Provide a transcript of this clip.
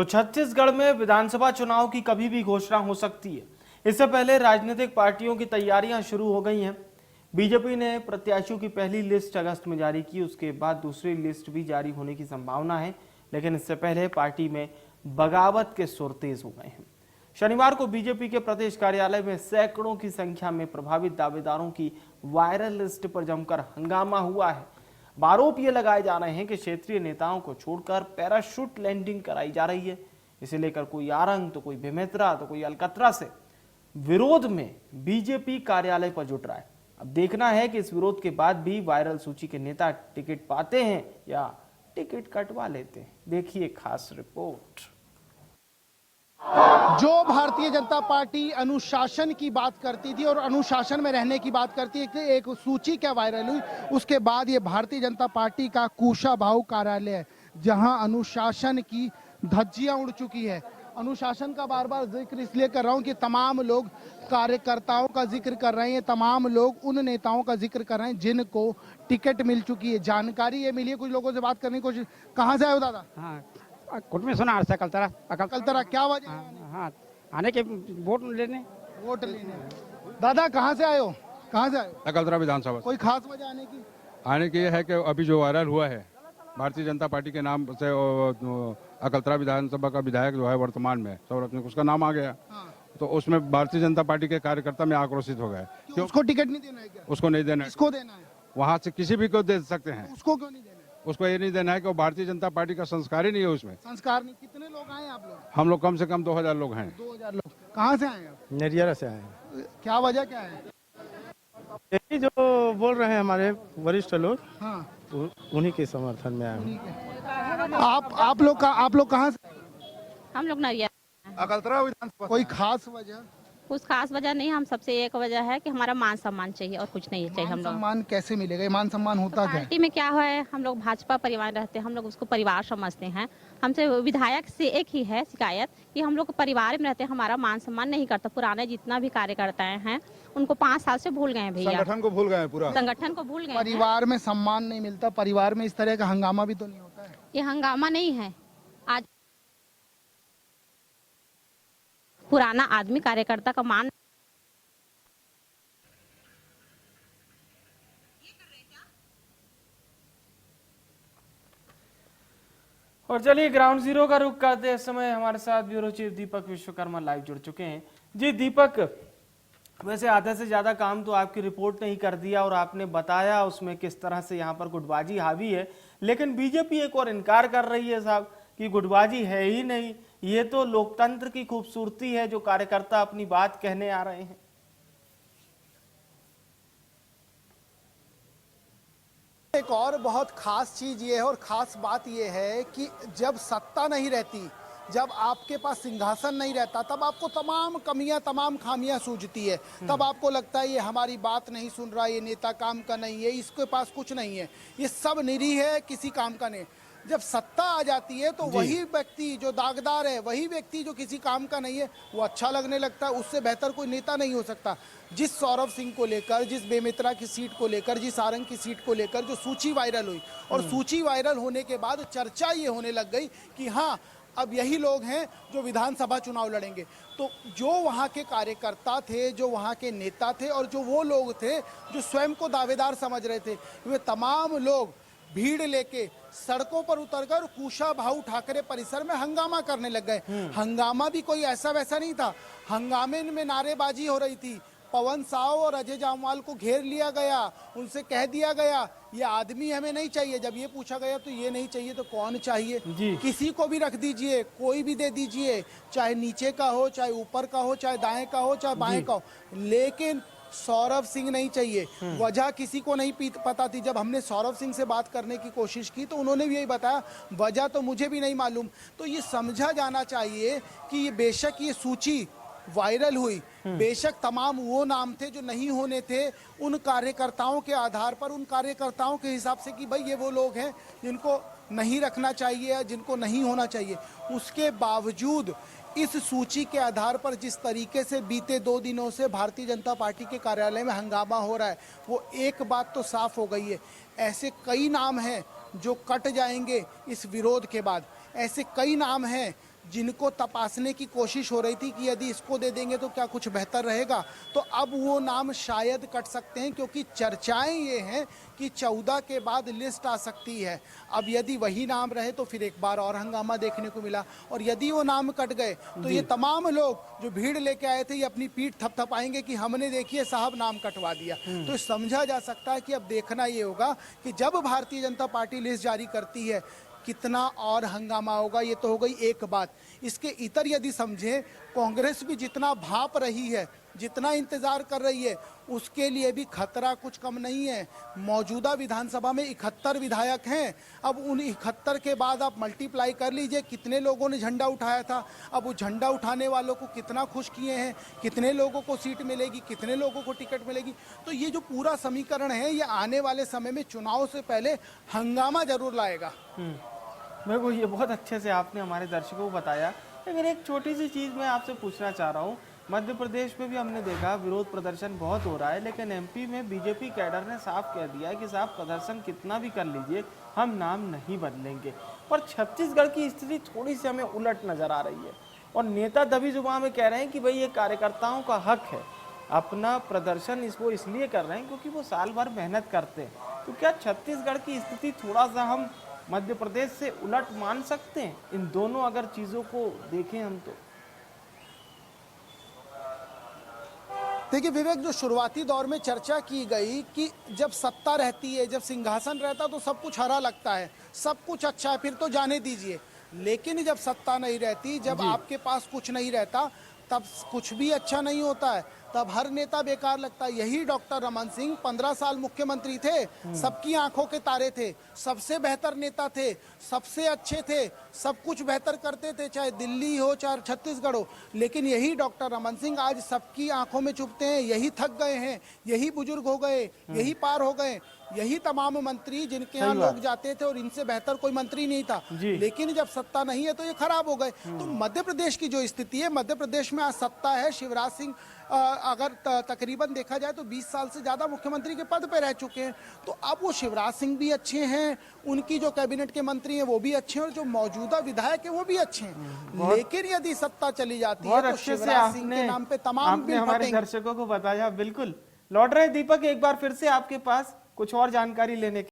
तो छत्तीसगढ़ में विधानसभा चुनाव की कभी भी घोषणा हो सकती है। इससे पहले राजनीतिक पार्टियों की तैयारियां शुरू हो गई हैं। बीजेपी ने प्रत्याशियों की पहली लिस्ट अगस्त में जारी की, उसके बाद दूसरी लिस्ट भी जारी होने की संभावना है, लेकिन इससे पहले पार्टी में बगावत के सुर तेज हो गए हैं। शनिवार को बीजेपी के प्रदेश कार्यालय में सैकड़ों की संख्या में प्रभावित दावेदारों की वायरल लिस्ट पर जमकर हंगामा हुआ है। आरोप ये लगाए जा रहे हैं कि क्षेत्रीय नेताओं को छोड़कर पैराशूट लैंडिंग कराई जा रही है। इसे लेकर कोई आरंग तो कोई बेमेतरा तो कोई अलकतरा से विरोध में बीजेपी कार्यालय पर जुट रहा है। अब देखना है कि इस विरोध के बाद भी वायरल सूची के नेता टिकट पाते हैं या टिकट कटवा लेते हैं। देखिए खास रिपोर्ट। जो भारतीय जनता पार्टी अनुशासन की बात करती थी और अनुशासन में रहने की बात करती है कि एक सूची क्या वायरल हुई, उसके बाद ये भारतीय जनता पार्टी का कुशाभाऊ कार्यालय है जहां अनुशासन की धज्जियां उड़ चुकी है। अनुशासन का बार बार जिक्र इसलिए कर रहा हूं कि तमाम लोग कार्यकर्ताओं का जिक्र कर रहे हैं, तमाम लोग उन नेताओं का जिक्र कर रहे हैं जिनको टिकट मिल चुकी है। जानकारी ये मिली है, कुछ लोगों से बात करने की कोशिश। कहाँ से आए हो दादा? हाँ, कुछ में सुना कलतरा क्या वजह? हाँ, आने के वोट लेने। दादा कहाँ से आए हो? कहाँ से आए हो? अकलतरा विधानसभा। कोई खास वजह आने की? आने की यह है कि अभी जो वायरल हुआ है भारतीय जनता पार्टी के नाम से अकलतरा विधानसभा का विधायक जो है वर्तमान में सौरभ सिंह, उसका नाम आ गया। हाँ। तो उसमें भारतीय जनता पार्टी के कार्यकर्ता में आक्रोशित हो गए। क्यों उसको टिकट नहीं देना है क्या? उसको नहीं देना है। किसको देना है? वहाँ से किसी भी को दे सकते हैं। उसको क्यों नहीं देना है? उसको ये नहीं देना है कि वो भारतीय जनता पार्टी का संस्कार ही नहीं है उसमें। संस्कार नहीं। कितने लोग आए आप लोग? हम लोग कम से कम 2000 लोग हैं। 2000 लोग। कहाँ से आए आप? नरियारा से आए। क्या वजह क्या है? यही जो बोल रहे हैं हमारे वरिष्ठ लोग, हाँ, उन्हीं के समर्थन में आए। आप लोग कहाँ से? हम लोग नरिया। अकलतरा विधानसभा। कोई खास वजह? कुछ खास वजह नहीं, हम सबसे एक वजह है कि हमारा मान सम्मान चाहिए और कुछ नहीं चाहिए। हम लोग सम्मान कैसे मिलेगा? मान सम्मान होता क्या है? पार्टी में क्या है, हम लोग भाजपा परिवार रहते हैं, हम लोग उसको परिवार समझते हैं। हमसे विधायक से एक ही है शिकायत कि हम लोग परिवार में रहते हैं, हमारा मान सम्मान नहीं करता। पुराने जितना भी कार्यकर्ता हैं उनको 5 साल से भूल गए हैं भैया। संगठन को भूल गए, पूरा संगठन को भूल गए। परिवार में सम्मान नहीं मिलता, परिवार में इस तरह का हंगामा भी तो नहीं होता है। ये हंगामा नहीं है, आज पुराना आदमी कार्यकर्ता का मान। और चलिए ग्राउंड जीरो का रुख करते हैं। इस समय हमारे साथ ब्यूरो चीफ दीपक विश्वकर्मा लाइव जुड़ चुके हैं। जी दीपक, वैसे आधे से ज्यादा काम तो आपकी रिपोर्ट ने ही कर दिया और आपने बताया उसमें किस तरह से यहाँ पर गुटबाजी हावी है, लेकिन बीजेपी एक और इनकार कर रही है साहब कि गुटबाजी है ही नहीं। ये तो लोकतंत्र की खूबसूरती है जो कार्यकर्ता अपनी बात कहने आ रहे हैं। एक और बहुत खास चीज ये है और खास बात ये है कि जब सत्ता नहीं रहती, जब आपके पास सिंहासन नहीं रहता, तब आपको तमाम कमियां, तमाम खामियां सूझती है। तब आपको लगता है ये हमारी बात नहीं सुन रहा, ये नेता काम का नहीं है, इसके पास कुछ नहीं है, ये सब निरीह है, किसी काम का नहीं। जब सत्ता आ जाती है तो वही व्यक्ति जो दागदार है, वही व्यक्ति जो किसी काम का नहीं है, वो अच्छा लगने लगता है। उससे बेहतर कोई नेता नहीं हो सकता। जिस सौरभ सिंह को लेकर, जिस बेमित्रा की सीट को लेकर, जिस सारंग की सीट को लेकर जो सूची वायरल हुई, और सूची वायरल होने के बाद चर्चा ये होने लग गई कि हाँ अब यही लोग हैं जो विधानसभा चुनाव लड़ेंगे। तो जो वहाँ के कार्यकर्ता थे, जो वहाँ के नेता थे और जो वो लोग थे जो स्वयं को दावेदार समझ रहे थे, वे तमाम लोग भीड़ लेके सड़कों पर उतरकर कुशाभाऊ ठाकरे परिसर में हंगामा करने लग गए। हंगामा भी कोई ऐसा वैसा नहीं था, हंगामे में नारेबाजी हो रही थी। पवन साव और अजय जामवाल को घेर लिया गया, उनसे कह दिया गया ये आदमी हमें नहीं चाहिए। जब ये पूछा गया तो ये नहीं चाहिए तो कौन चाहिए? किसी को भी रख दीजिए, कोई भी दे दीजिए, चाहे नीचे का हो, चाहे ऊपर का हो, चाहे दाएं का हो, चाहे बाएं का हो, लेकिन सौरभ सिंह नहीं चाहिए। वजह किसी को नहीं पता थी। जब हमने सौरभ सिंह से बात करने की कोशिश की तो उन्होंने भी यही बताया, वजह तो मुझे भी नहीं मालूम। तो ये समझा जाना चाहिए कि ये बेशक ये सूची वायरल हुई, बेशक तमाम वो नाम थे जो नहीं होने थे, उन कार्यकर्ताओं के आधार पर, उन कार्यकर्ताओं के हिसाब से कि भाई ये वो लोग हैं जिनको नहीं रखना चाहिए या जिनको नहीं होना चाहिए। उसके बावजूद इस सूची के आधार पर जिस तरीके से बीते 2 दिनों से भारतीय जनता पार्टी के कार्यालय में हंगामा हो रहा है, वो एक बात तो साफ हो गई है, ऐसे कई नाम हैं जो कट जाएंगे इस विरोध के बाद। ऐसे कई नाम हैं जिनको तपासने की कोशिश हो रही थी कि यदि इसको दे देंगे तो क्या कुछ बेहतर रहेगा, तो अब वो नाम शायद कट सकते हैं, क्योंकि चर्चाएं ये हैं कि 14 के बाद लिस्ट आ सकती है। अब यदि वही नाम रहे तो फिर एक बार और हंगामा देखने को मिला, और यदि वो नाम कट गए तो ये तमाम लोग जो भीड़ लेके आए थे ये अपनी पीठ थपथपाएंगे कि हमने देखिए साहब नाम कटवा दिया। तो समझा जा सकता है कि अब देखना ये होगा कि जब भारतीय जनता पार्टी लिस्ट जारी करती है कितना और हंगामा होगा। ये तो हो गई एक बात। इसके इतर यदि समझें, कांग्रेस भी जितना भाप रही है, जितना इंतजार कर रही है, उसके लिए भी खतरा कुछ कम नहीं है। मौजूदा विधानसभा में 71 विधायक हैं। अब उन 71 के बाद आप मल्टीप्लाई कर लीजिए कितने लोगों ने झंडा उठाया था। अब वो झंडा उठाने वालों को कितना खुश किए हैं, कितने लोगों को सीट मिलेगी, कितने लोगों को टिकट मिलेगी। तो ये जो पूरा समीकरण है ये आने वाले समय में चुनाव से पहले हंगामा जरूर लाएगा। मेरे को ये बहुत अच्छे से आपने हमारे दर्शकों को बताया। लेकिन एक छोटी सी चीज़ मैं आपसे पूछना चाह रहा हूँ, मध्य प्रदेश में भी हमने देखा विरोध प्रदर्शन बहुत हो रहा है, लेकिन एमपी में बीजेपी कैडर ने साफ कह दिया कि साहब प्रदर्शन कितना भी कर लीजिए हम नाम नहीं बदलेंगे। पर छत्तीसगढ़ की स्थिति थोड़ी सी हमें उलट नजर आ रही है, और नेता दबी जुबान में कह रहे हैं कि भाई ये कार्यकर्ताओं का हक है, अपना प्रदर्शन वो इसलिए कर रहे हैं क्योंकि वो साल भर मेहनत करते हैं। तो क्या छत्तीसगढ़ की स्थिति थोड़ा सा हम मध्य प्रदेश से उलट मान सकते हैं, इन दोनों अगर चीजों को देखें हम तो? देखिए विवेक, जो शुरुआती दौर में चर्चा की गई कि जब सत्ता रहती है, जब सिंहासन रहता तो सब कुछ हरा लगता है, सब कुछ अच्छा है, फिर तो जाने दीजिए। लेकिन जब सत्ता नहीं रहती, जब आपके पास कुछ नहीं रहता, तब कुछ भी अच्छा नहीं होता है, तब हर नेता बेकार लगता है। यही डॉक्टर रमन सिंह 15 साल मुख्यमंत्री थे, सबकी आंखों के तारे थे, सबसे बेहतर नेता थे, सबसे अच्छे थे, सब कुछ बेहतर करते थे, चाहे दिल्ली हो चाहे छत्तीसगढ़ हो। लेकिन यही डॉक्टर रमन सिंह आज सबकी आंखों में चुभते हैं, यही थक गए हैं, यही बुजुर्ग हो गए, यही पार हो गए। यही तमाम मंत्री जिनके यहाँ लोग जाते थे और इनसे बेहतर कोई मंत्री नहीं था। लेकिन जब सत्ता नहीं है तो ये खराब हो गए। तो मध्य प्रदेश की जो स्थिति है, मध्य प्रदेश में आज सत्ता है। शिवराज सिंह अगर तकरीबन देखा जाए तो 20 साल से ज्यादा मुख्यमंत्री के पद पे रह चुके हैं। तो अब वो शिवराज सिंह भी अच्छे हैं, उनकी जो कैबिनेट के मंत्री हैं वो भी अच्छे हैं, और जो मौजूदा विधायक हैं वो भी अच्छे हैं। लेकिन यदि सत्ता चली जाती है तो शिवराज सिंह के नाम पे तमाम बिल हमारे फटेंगे। दर्शकों को बताया। बिल्कुल लौट रहे दीपक एक बार फिर से आपके पास कुछ और जानकारी लेने